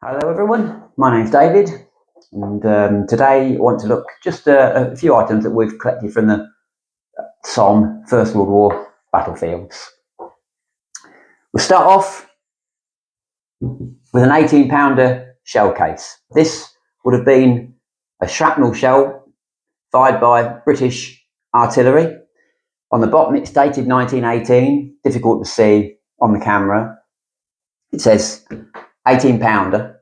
Hello everyone, my name's David, and today I want to look just a few items that we've collected from the Somme First World War battlefields. We'll start off with an 18-pounder shell case. This would have been a shrapnel shell fired by British artillery. On the bottom it's dated 1918, difficult to see on the camera. It says 18-pounder.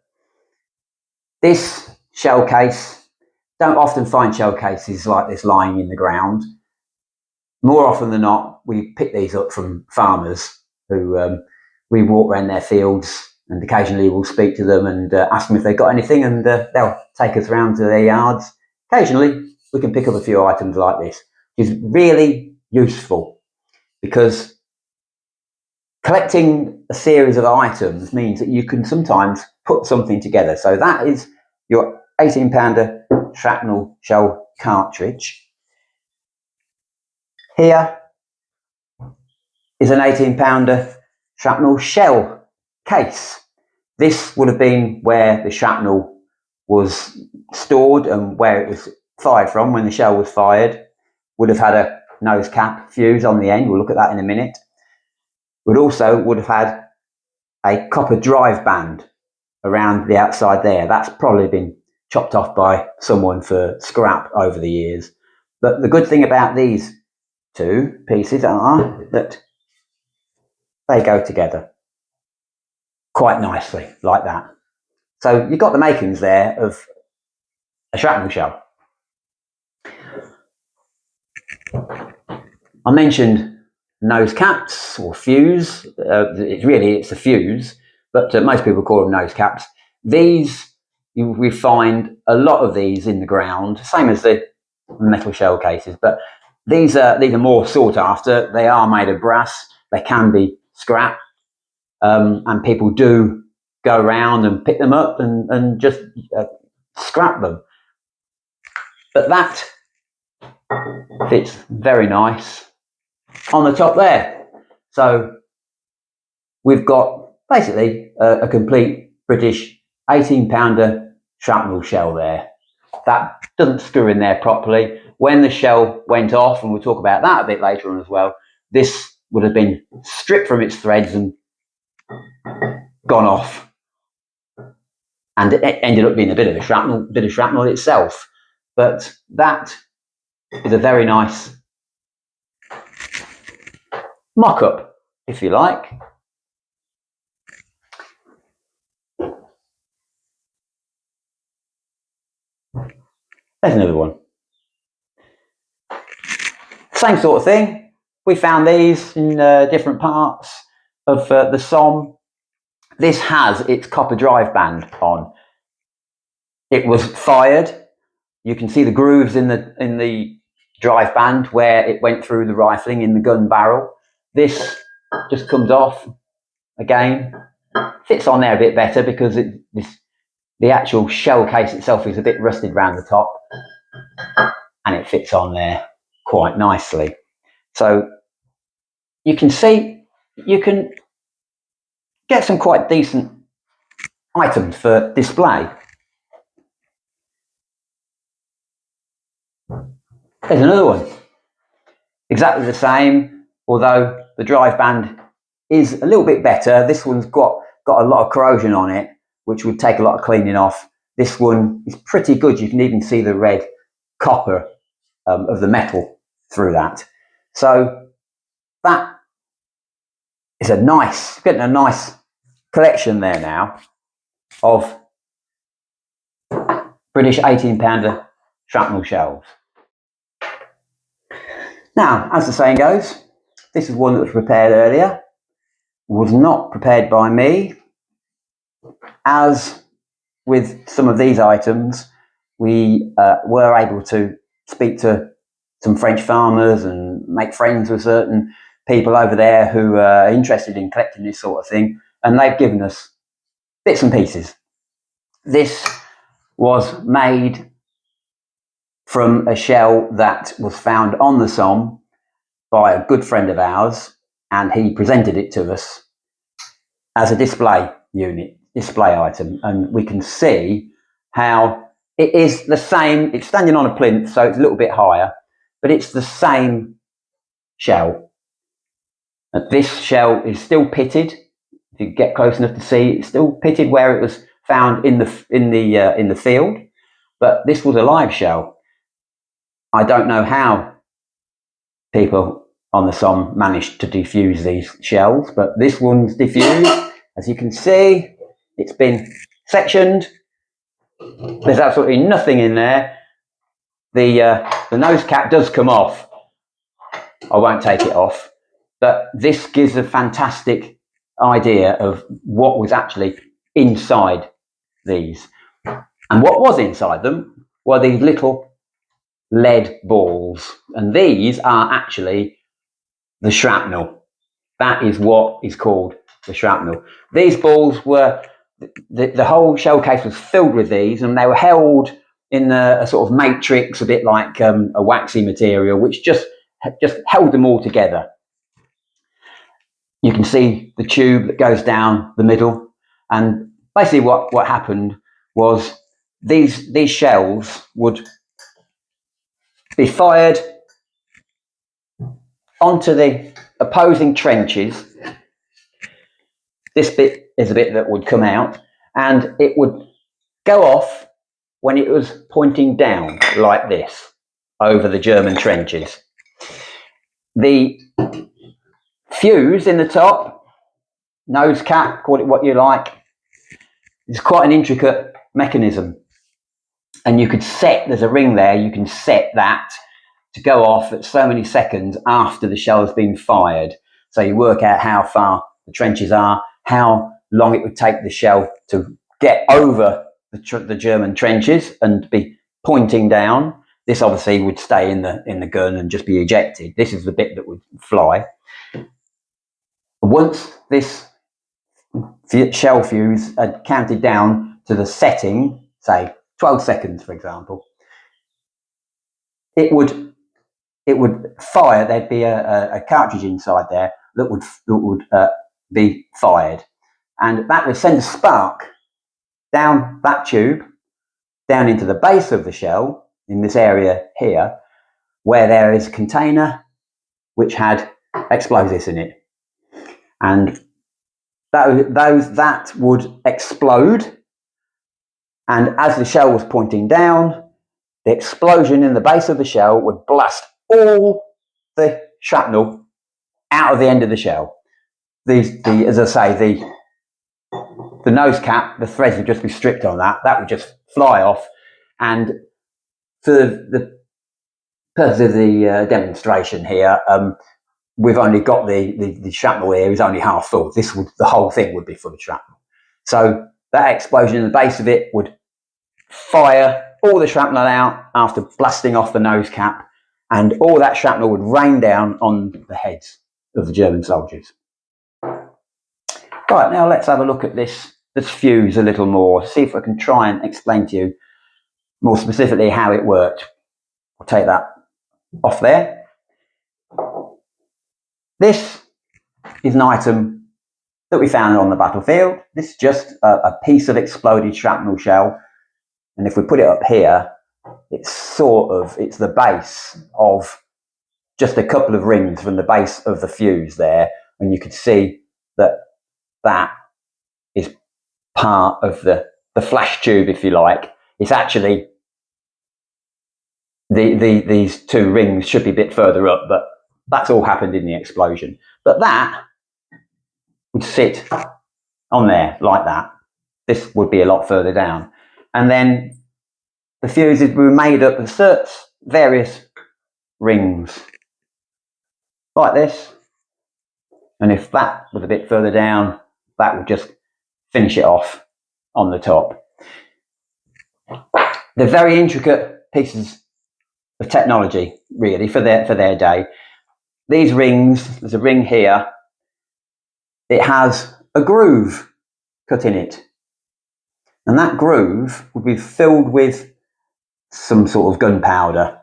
This shell case, don't often find shell cases like this lying in the ground. More often than not, we pick these up from farmers who we walk around their fields, and occasionally we'll speak to them and ask them if they've got anything, and they'll take us around to their yards. Occasionally we can pick up a few items like this, which is really useful because collecting a series of items means that you can sometimes put something together. So that is your 18-pounder shrapnel shell cartridge. Here is an 18-pounder shrapnel shell case. This would have been where the shrapnel was stored and where it was fired from when the shell was fired. Would have had a nose cap fuse on the end. We'll look at that in a minute. Would have had a copper drive band around the outside there. That's probably been chopped off by someone for scrap over the years. But the good thing about these two pieces are that they go together quite nicely like that. So you've got the makings there of a shrapnel shell. I mentioned nose caps or fuse. It's a fuse, but most people call them nose caps. These, we find a lot of these in the ground, same as the metal shell cases, but these are more sought after. They are made of brass. They can be scrap, and people do go around and pick them up and just scrap them. But that fits very nice on the top there. So we've got basically a complete British 18-pounder shrapnel shell there. That doesn't screw in there properly. When the shell went off, and we'll talk about that a bit later on as well, this would have been stripped from its threads and gone off. And it ended up being a bit of shrapnel itself. But that is a very nice mock-up, if you like. There's another one. Same sort of thing. We found these in different parts of the Somme. This has its copper drive band on. It was fired. You can see the grooves in the drive band where it went through the rifling in the gun barrel. This just comes off again. Fits on there a bit better because the actual shell case itself is a bit rusted around the top, and it fits on there quite nicely. So you can see you can get some quite decent items for display. There's another one, exactly the same, although the drive band is a little bit better. This one's got a lot of corrosion on it, which would take a lot of cleaning off. This one is pretty good. You can even see the red copper of the metal through that. So that is getting a nice collection there now of British 18-pounder shrapnel shells. Now, as the saying goes, this is one that was prepared earlier. Was not prepared by me. As with some of these items, we were able to speak to some French farmers and make friends with certain people over there who are interested in collecting this sort of thing, and they've given us bits and pieces. This was made from a shell that was found on the Somme by a good friend of ours, and he presented it to us as a display unit. display item, and we can see how it is the same. It's standing on a plinth, so it's a little bit higher, but it's the same shell. This shell is still pitted. If you get close enough to see, it's still pitted where it was found in the field. But this was a live shell. I don't know how people on the Somme managed to defuse these shells, but this one's defused. As you can see, it's been sectioned. There's absolutely nothing in there. The nose cap does come off. I won't take it off, but this gives a fantastic idea of what was actually inside these. And what was inside them were these little lead balls, and these are actually the shrapnel. That is what is called the shrapnel. These balls were, the whole shell case was filled with these, and they were held in a sort of matrix, a bit like a waxy material, which just held them all together. You can see the tube that goes down the middle, and basically what happened was these shells would be fired onto the opposing trenches. This bit is a bit that would come out, and it would go off when it was pointing down like this over the German trenches. The fuse in the top, nose cap, call it what you like, is quite an intricate mechanism, and you could set, there's a ring there, you can set that to go off at so many seconds after the shell has been fired. So you work out how far the trenches are, how long it would take the shell to get over the German trenches and be pointing down. This obviously would stay in the gun and just be ejected. This is the bit that would fly. Once this shell fuse had counted down to the setting, say 12 seconds, for example, it would fire. There'd be a cartridge inside there that would be fired, and that would send a spark down that tube, down into the base of the shell, in this area here, where there is a container which had explosives in it, and that would explode. And as the shell was pointing down, the explosion in the base of the shell would blast all the shrapnel out of the end of the shell. As I say, the nose cap, the threads would just be stripped on that. That would just fly off. And for the purpose of the demonstration here, we've only got the shrapnel here is only half full. The whole thing would be full of shrapnel. So that explosion in the base of it would fire all the shrapnel out after blasting off the nose cap, and all that shrapnel would rain down on the heads of the German soldiers. Right, now let's have a look at this fuse a little more, see if I can try and explain to you more specifically how it worked. I'll take that off there. This is an item that we found on the battlefield. This is just a piece of exploded shrapnel shell, and if we put it up here, it's the base of just a couple of rings from the base of the fuse there, and you could see that is part of the flash tube, if you like. It's actually these two rings should be a bit further up, but that's all happened in the explosion. But that would sit on there like that. This would be a lot further down. And then the fuses were made up of various rings like this. And if that was a bit further down, that would just finish it off on the top. They're very intricate pieces of technology, really, for their day. These rings, there's a ring here, it has a groove cut in it, and that groove would be filled with some sort of gunpowder,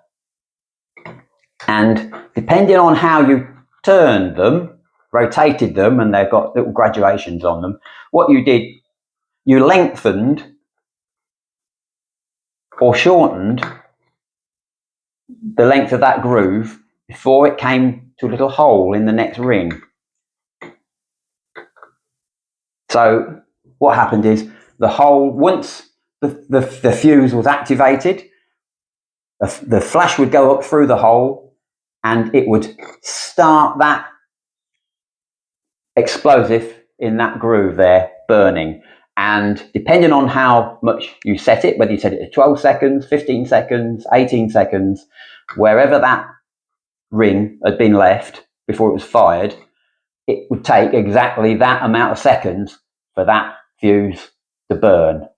and depending on how you turned them, rotated them, and they've got little graduations on them, what you did, you lengthened or shortened the length of that groove before it came to a little hole in the next ring. So what happened is the hole, once the fuse was activated, the flash would go up through the hole and it would start that explosive in that groove there burning. And depending on how much you set it, whether you set it to 12 seconds, 15 seconds, 18 seconds, wherever that ring had been left before it was fired, it would take exactly that amount of seconds for that fuse to burn,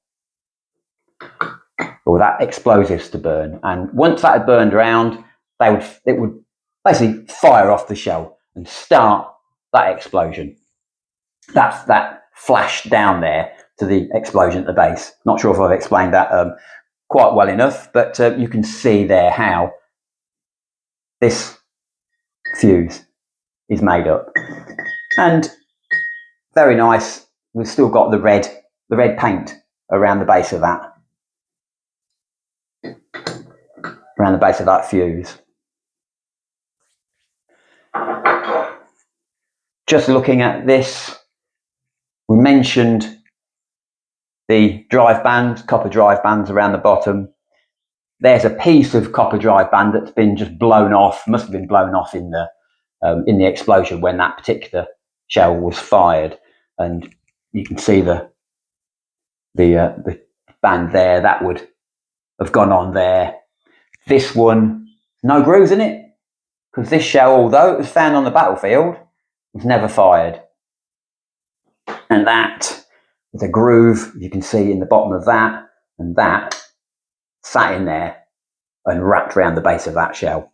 or that explosives to burn. And once that had burned around, it would basically fire off the shell and start that explosion. That's that flash down there to the explosion at the base. Not sure if I've explained that quite well enough, but you can see there how this fuse is made up. And very nice, we've still got the red paint around the base of that. Around the base of that fuse. Just looking at this, we mentioned the drive band, copper drive bands around the bottom. There's a piece of copper drive band that's been just blown off, must have been blown off in the explosion when that particular shell was fired. And you can see the band there, that would have gone on there. This one, no grooves in it, because this shell, although it was found on the battlefield, was never fired. And that, the groove, you can see in the bottom of that, and that sat in there and wrapped around the base of that shell.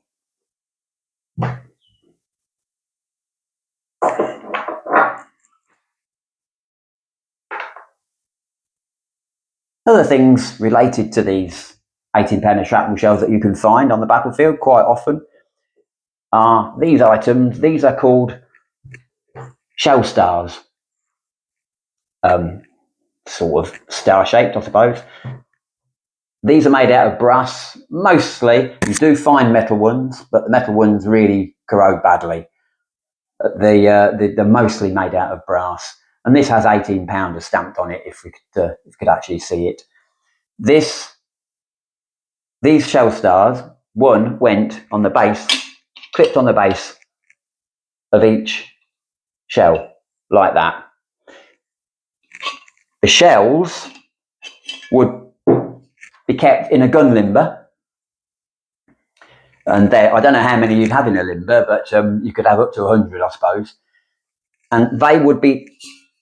Other things related to these 18-pounder shrapnel shells that you can find on the battlefield quite often are these items. These are called shell stars, sort of star-shaped, I suppose. These are made out of brass. Mostly, you do find metal ones, but the metal ones really corrode badly. They're mostly made out of brass. And this has 18-pounder stamped on it, if we could actually see it. These shell stars, one went on the base, clipped on the base of each shell, like that. The shells would be kept in a gun limber. And I don't know how many you'd have in a limber, but you could have up to 100, I suppose. And they would be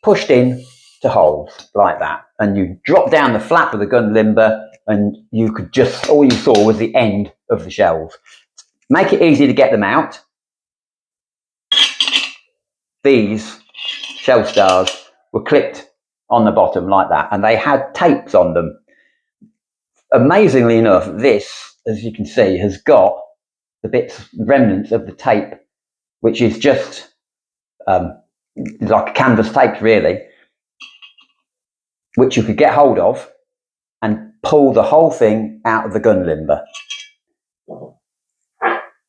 pushed in to holes like that. And you drop down the flap of the gun limber and you could just, all you saw was the end of the shells. Make it easy to get them out. These shell stars were clipped on the bottom like that, and they had tapes on them. Amazingly enough, this, as you can see, has got the remnants of the tape, which is just like a canvas tape, really, which you could get hold of and pull the whole thing out of the gun limber.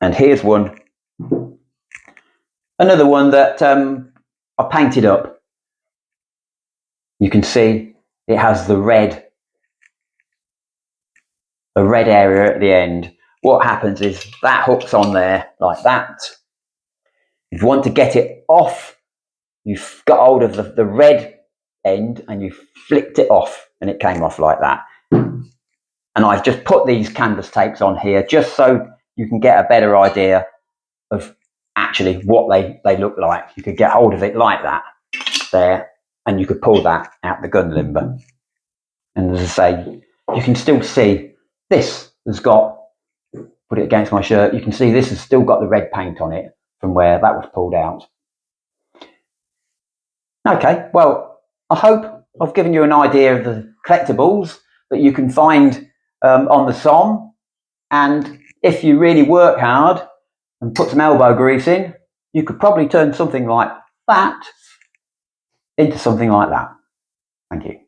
And here's one. Another one that I painted up. You can see it has the red area at the end. What happens is that hooks on there like that. If you want to get it off, you've got hold of the red end and you flicked it off and it came off like that. And I've just put these canvas tapes on here just so you can get a better idea of actually what they look like. You could get hold of it like that there, and you could pull that out the gun limber. And as I say, you can still see this has got, put it against my shirt, you can see this has still got the red paint on it from where that was pulled out. Okay, well, I hope I've given you an idea of the collectibles that you can find on the Somme. And if you really work hard and put some elbow grease in, you could probably turn something like that into something like that. Thank you.